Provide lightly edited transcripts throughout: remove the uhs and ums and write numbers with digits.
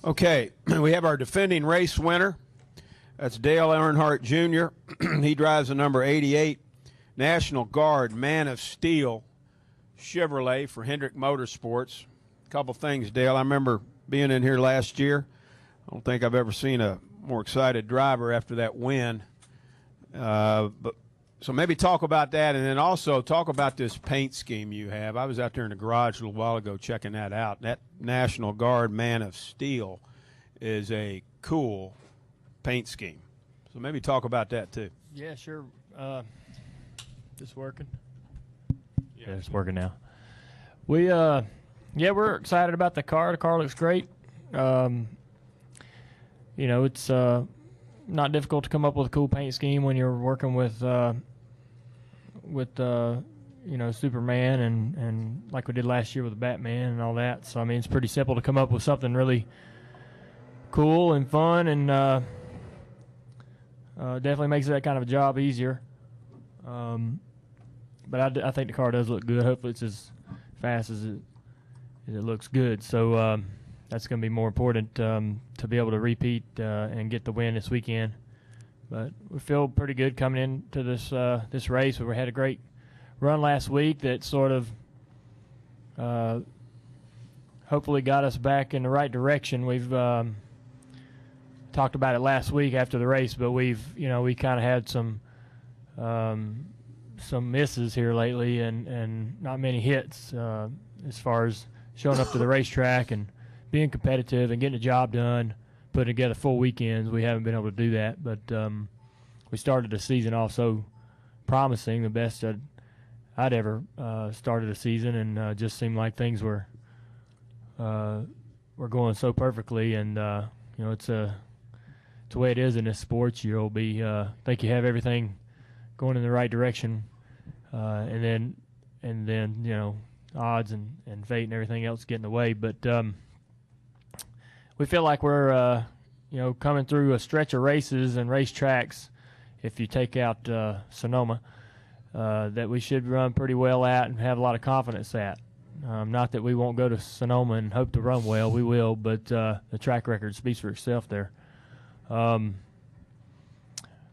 Okay, we have our defending race winner. That's Dale Earnhardt Jr. He drives the number 88 National Guard Man of Steel Chevrolet for Hendrick Motorsports. A couple things, Dale. I remember being in here last year. I don't think I've ever seen a more excited driver after that win. So maybe talk about that, and then also talk about this paint scheme you have. I was out there in the garage a little while ago checking that out. That National Guard Man of Steel is a cool paint scheme. So maybe talk about that too. Yeah, sure. This working? Yeah, it's working now. We're excited about the car. The car looks great. It's not difficult to come up with a cool paint scheme when you're working with Superman and like we did last year with Batman and all that. So I mean, it's pretty simple to come up with something really cool and fun, and definitely makes that kind of a job easier. But I think the car does look good. Hopefully, it's as fast as it looks good. So that's going to be more important to be able to repeat and get the win this weekend. But we feel pretty good coming into this race. We had a great run last week that sort of hopefully got us back in the right direction. We've talked about it last week after the race, but we kind of had some misses here lately and not many hits as far as showing up to the racetrack and being competitive and getting the job done, putting together full weekends. We haven't been able to do that, but we started the season off so promising, the best I'd ever started a season, and just seemed like things were going so perfectly. And it's the way it is in this sport. You'll be think you have everything going in the right direction, and then odds and fate and everything else get in the way. But we feel like we're coming through a stretch of races and racetracks, if you take out Sonoma, that we should run pretty well at and have a lot of confidence at. Not that we won't go to Sonoma and hope to run well, we will, but the track record speaks for itself there.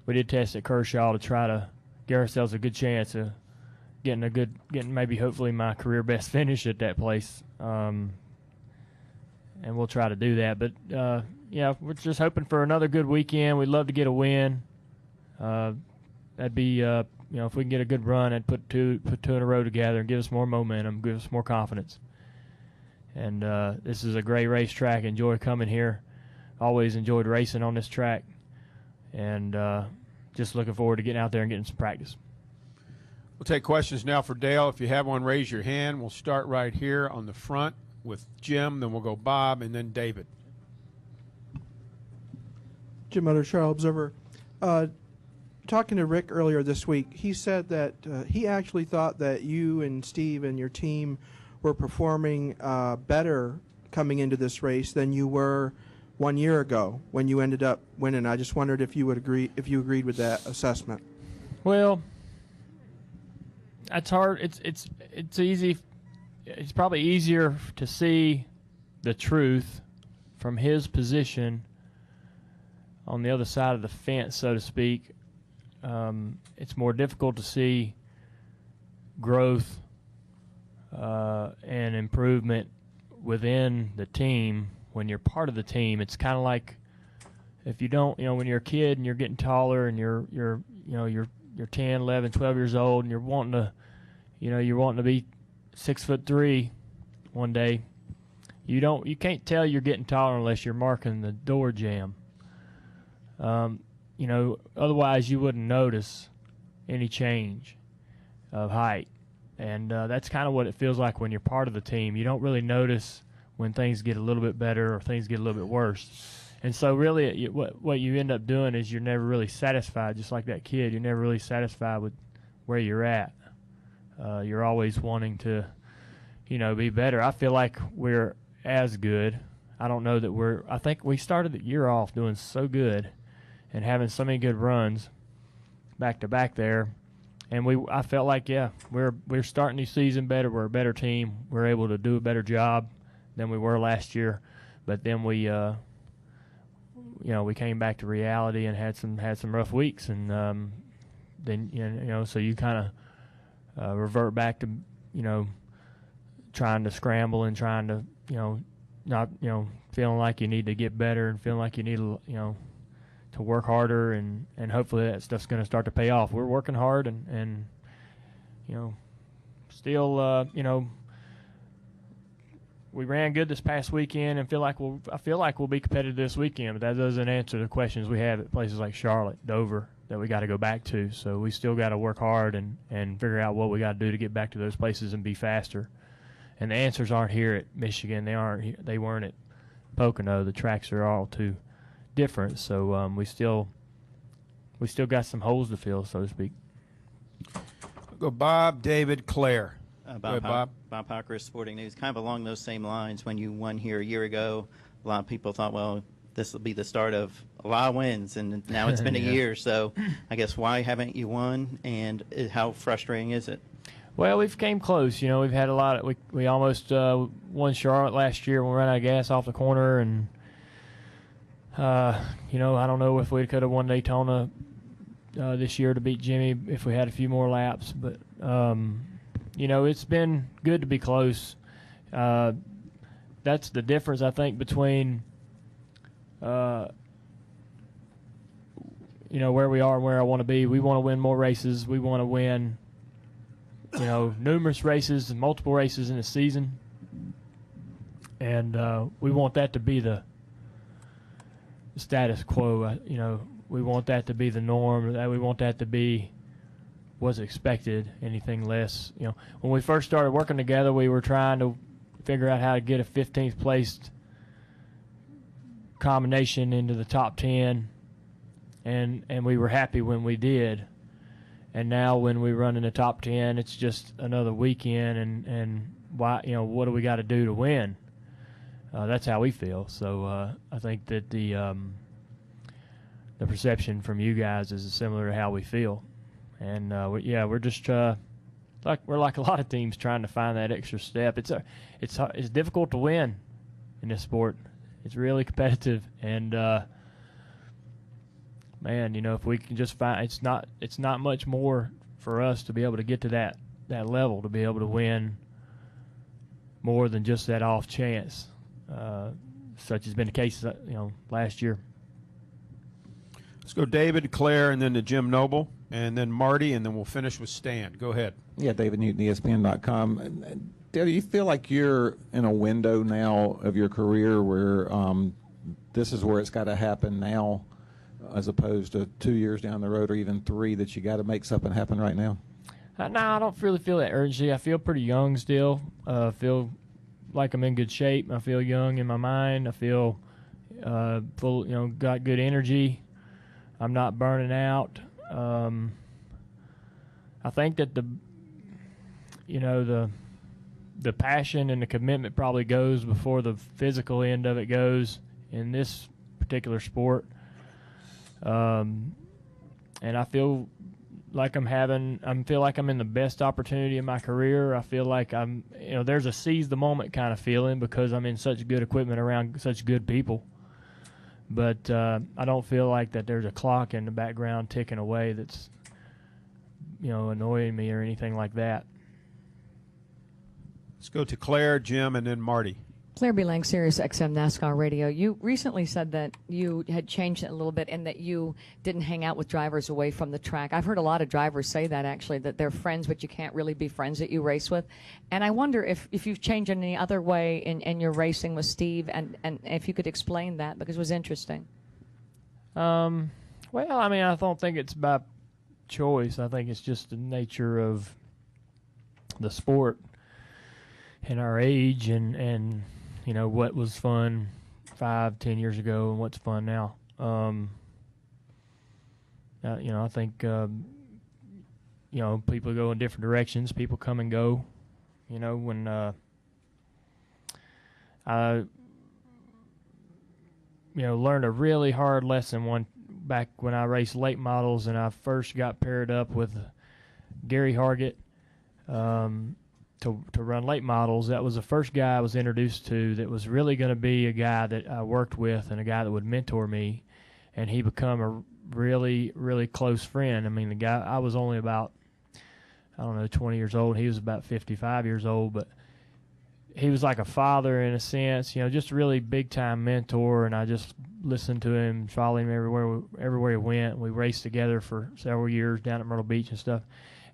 We did test at Kershaw to try to give ourselves a good chance of getting maybe hopefully my career best finish at that place. And we'll try to do that. But, we're just hoping for another good weekend. We'd love to get a win. That'd be, if we can get a good run, I'd put two in a row together and give us more momentum, give us more confidence. And this is a great racetrack. Enjoy coming here. Always enjoyed racing on this track. And just looking forward to getting out there and getting some practice. We'll take questions now for Dale. If you have one, raise your hand. We'll start right here on the front with Jim, then we'll go Bob, and then David. Jim Utter, Charlotte Observer. Talking to Rick earlier this week, he said that he actually thought that you and Steve and your team were performing better coming into this race than you were 1 year ago when you ended up winning. I just wondered if you would agree, if you agreed with that assessment. Well, that's hard. It's easy. It's probably easier to see the truth from his position on the other side of the fence, so to speak. It's more difficult to see growth and improvement within the team when you're part of the team. It's kind of like if you don't, when you're a kid and you're getting taller and you're 10, 11, 12 years old and you're wanting to be 6'3" one day, you can't tell you're getting taller unless you're marking the door jamb. Otherwise you wouldn't notice any change of height. And that's kind of what it feels like when you're part of the team. You don't really notice when things get a little bit better or things get a little bit worse. And so really what you end up doing is you're never really satisfied, just like that kid. You're never really satisfied with where you're at. You're always wanting to, be better. I feel like we're as good. I don't know that I think we started the year off doing so good and having so many good runs back to back there. And I felt like, we're starting the season better. We're a better team. We're able to do a better job than we were last year. but then we we came back to reality and had some rough weeks, and then so you kind of revert back to trying to scramble and trying to not feeling like you need to get better and feeling like you need to work harder, and hopefully that stuff's going to start to pay off. We're working hard and still we ran good this past weekend and I feel like we'll be competitive this weekend, but that doesn't answer the questions we have at places like Charlotte, Dover, that we got to go back to. So we still got to work hard and figure out what we got to do to get back to those places and be faster. And the answers aren't here at Michigan. They weren't at Pocono. The tracks are all too different. So we still got some holes to fill, so to speak. I'll go Bob, David, Claire. Bob Parker, Sporting News. Kind of along those same lines, when you won here a year ago, a lot of people thought, well, this will be the start of a lot of wins, and now it's been a year. So I guess why haven't you won, and how frustrating is it? Well, we've came close. We've had a lot of we almost won Charlotte last year when we ran out of gas off the corner, and I don't know if we could have won Daytona this year to beat Jimmy if we had a few more laps, but it's been good to be close. That's the difference, I think, between where we are and where I want to be. We want to win more races. We want to win numerous races and multiple races in a season, and we want that to be the status quo. We want that to be the norm. We want that to be what's expected. Anything less, when we first started working together, we were trying to figure out how to get a 15th placed combination into the top 10, and we were happy when we did. And now when we run in the top 10, it's just another weekend, and why, what do we got to do to win? That's how we feel. So I think that the perception from you guys is similar to how we feel. And we're just like a lot of teams trying to find that extra step. It's difficult to win in this sport. It's really competitive, and man, if we can just find, it's not much more for us to be able to get to that level, to be able to win more than just that off chance, such has been the case last year. Let's go David, Claire, and then to Jim Noble, and then Marty, and then we'll finish with Stan. Go ahead. Yeah, David Newton, ESPN.com. Dale, do you feel like you're in a window now of your career where this is where it's got to happen now, as opposed to 2 years down the road or even 3, that you got to make something happen right now? No, I don't really feel that urgency. I feel pretty young still. I feel like I'm in good shape. I feel young in my mind. I feel full, got good energy. I'm not burning out. I think that the passion and the commitment probably goes before the physical end of it goes in this particular sport. And I feel like I'm in the best opportunity in my career. I feel like there's a seize the moment kind of feeling because I'm in such good equipment around such good people. But I don't feel like that there's a clock in the background ticking away that's, annoying me or anything like that. Let's go to Claire, Jim, and then Marty. Claire B. Lang, Sirius XM NASCAR Radio. You recently said that you had changed it a little bit and that you didn't hang out with drivers away from the track. I've heard a lot of drivers say that, actually, that they're friends, but you can't really be friends that you race with. And I wonder if you've changed in any other way in your racing with Steve, and if you could explain that, because it was interesting. Well, I don't think it's by choice. I think it's just the nature of the sport and our age and what was fun 5-10 years ago and what's fun now. I think people go in different directions. People come and go. When I learned a really hard lesson back when I raced late models and I first got paired up with Gary Hargett. to run late models. That was the first guy I was introduced to that was really going to be a guy that I worked with and a guy that would mentor me, and he become a really, really close friend. I mean, the guy, I was only about, 20 years old. He was about 55 years old, but he was like a father in a sense, just a really big-time mentor, and I just listened to him, followed him everywhere he went. We raced together for several years down at Myrtle Beach and stuff.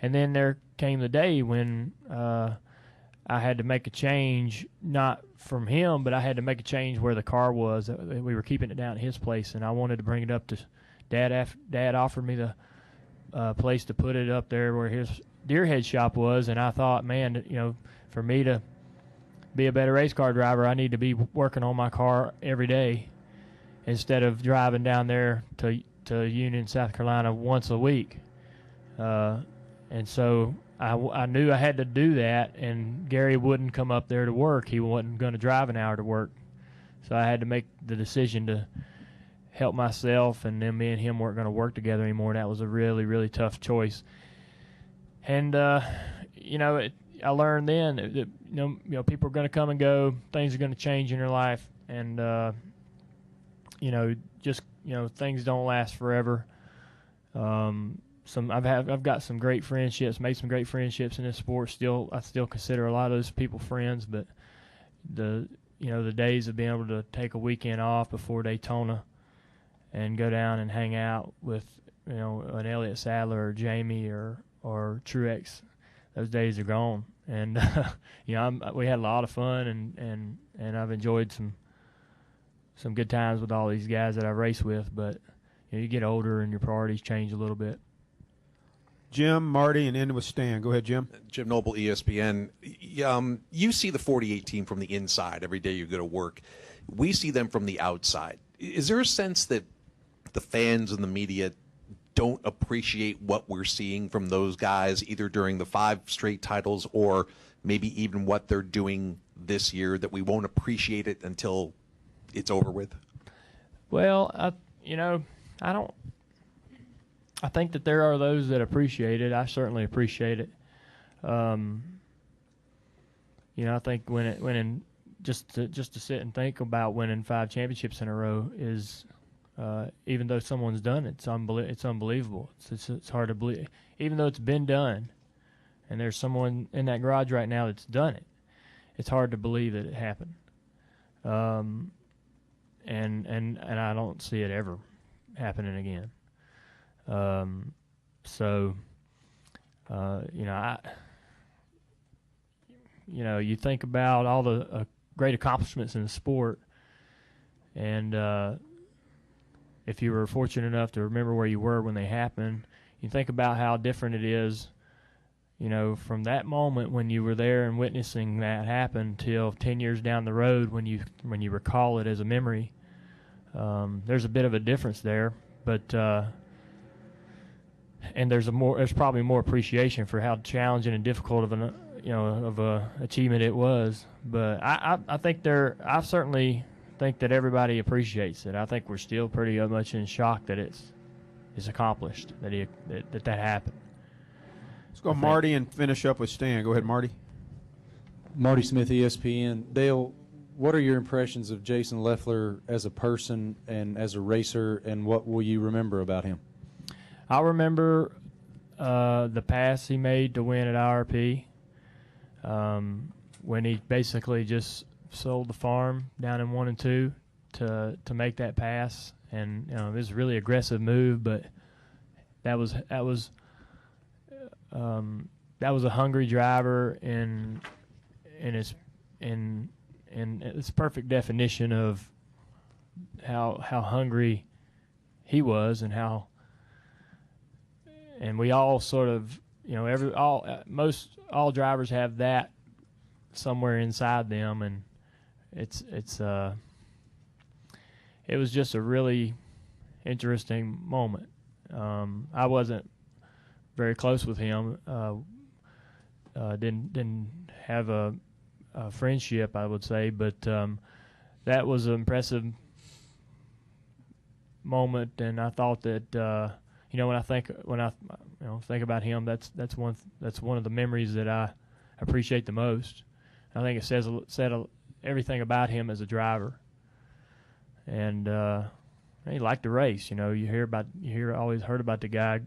And then there came the day when I had to make a change, not from him, but I had to make a change where the car was. We were keeping it down at his place, and I wanted to bring it up to Dad. Dad offered me the place to put it up there where his Deerhead shop was, and I thought, man, for me to be a better race car driver, I need to be working on my car every day instead of driving down there to Union, South Carolina once a week. And so I knew I had to do that, and Gary wouldn't come up there to work. He wasn't going to drive an hour to work. So I had to make the decision to help myself, and then me and him weren't going to work together anymore. That was a really, really tough choice. And, I learned then that, people are going to come and go. Things are going to change in your life. And, things don't last forever. I've got some great friendships, made some great friendships in this sport. I still consider a lot of those people friends, but the days of being able to take a weekend off before Daytona and go down and hang out with, an Elliott Sadler or Jamie or Truex, those days are gone. And we had a lot of fun, and I've enjoyed some good times with all these guys that I've raced with. But you get older and your priorities change a little bit. Jim, Marty, and end with Stan. Go ahead, Jim. Jim Noble, ESPN. You see the 48 team from the inside every day you go to work. We see them from the outside. Is there a sense that the fans and the media don't appreciate what we're seeing from those guys, either during the 5 straight titles or maybe even what they're doing this year, that we won't appreciate it until it's over with? Well, I don't. I think that there are those that appreciate it. I certainly appreciate it. I think just to sit and think about winning 5 championships in a row is, even though someone's done it, it's unbelievable. It's hard to believe, even though it's been done, and there's someone in that garage right now that's done it. It's hard to believe that it happened. And I don't see it ever happening again. You think about all the great accomplishments in the sport, and if you were fortunate enough to remember where you were when they happened, you think about how different it is, from that moment when you were there and witnessing that happen till 10 years down the road when you recall it as a memory. There's a bit of a difference there, but and there's probably more appreciation for how challenging and difficult of a achievement it was. But I certainly think that everybody appreciates it. I think we're still pretty much in shock that it's accomplished, that happened. Let's go, Marty, and finish up with Stan. Go ahead, Marty. Marty Smith, ESPN. Dale, what are your impressions of Jason Leffler as a person and as a racer, and what will you remember about him? I remember the pass he made to win at IRP, when he basically just sold the farm down in 1 and 2 to make that pass, and it was a really aggressive move, but that was a hungry driver in its perfect definition of how hungry he was, and we all sort of, all drivers have that somewhere inside them, and it was just a really interesting moment. I wasn't very close with him. Didn't have a friendship, I would say, but that was an impressive moment, and I thought that when I think about him, that's one of the memories that I appreciate the most. I think it said everything about him as a driver. And he liked to race. You always heard about the guy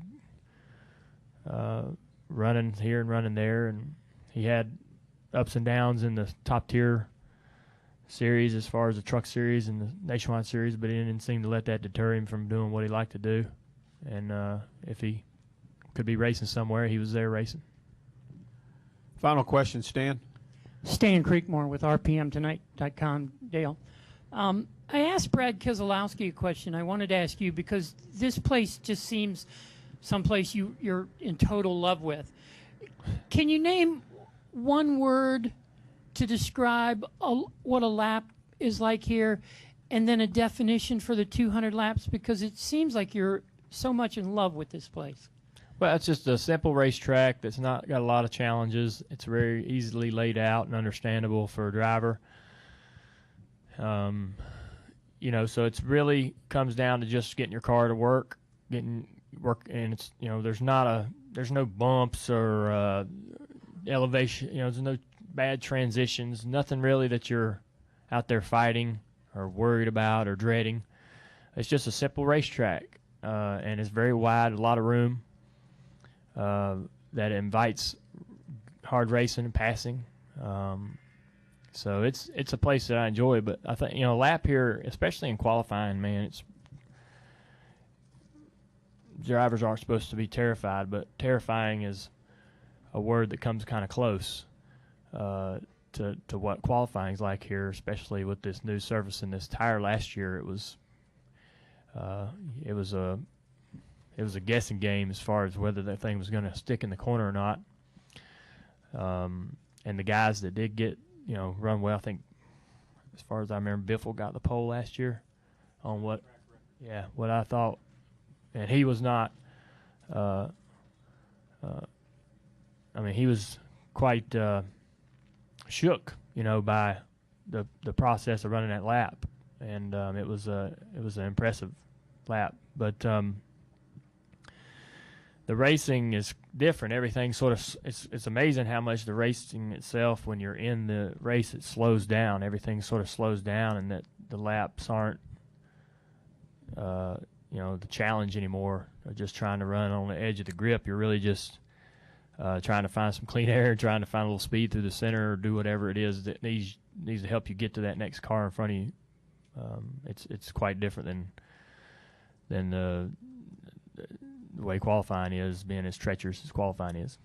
running here and running there, and he had ups and downs in the top tier series as far as the truck series and the nationwide series, but he didn't seem to let that deter him from doing what he liked to do. And if he could be racing somewhere, he was there racing. Final question, Stan. Stan Creekmore with RPMTonight.com, Dale. I asked Brad Keselowski a question. I wanted to ask you because this place just seems someplace you're in total love with. Can you name one word to describe what a lap is like here, and then a definition for the 200 laps? Because it seems like you're so much in love with this place. Well, it's just a simple racetrack that's not got a lot of challenges. It's very easily laid out and understandable for a driver. So it's really comes down to just getting your car to work, and it's there's no bumps or elevation. There's no bad transitions, nothing really that you're out there fighting or worried about or dreading. It's just a simple racetrack, and it's very wide, a lot of room. That invites hard racing and passing. So it's a place that I enjoy, but I think, a lap here, especially in qualifying, man, drivers aren't supposed to be terrified, but terrifying is a word that comes kind of close to what qualifying's like here, especially with this new surface and this tire. Last year it was a guessing game as far as whether that thing was going to stick in the corner or not. And the guys that did get, run well, I think, as far as I remember, Biffle got the pole last year on what I thought. And he was not, he was quite shook, by the process of running that lap. And it was an impressive lap. But the racing is different. Everything sort of it's amazing how much the racing itself, when you're in the race, it slows down. Everything sort of slows down, and that the laps aren't the challenge anymore. Just trying to run on the edge of the grip. You're really just trying to find some clean air, trying to find a little speed through the center, or do whatever it is that needs to help you get to that next car in front of you. It's quite different than the way qualifying is, being as treacherous as qualifying is.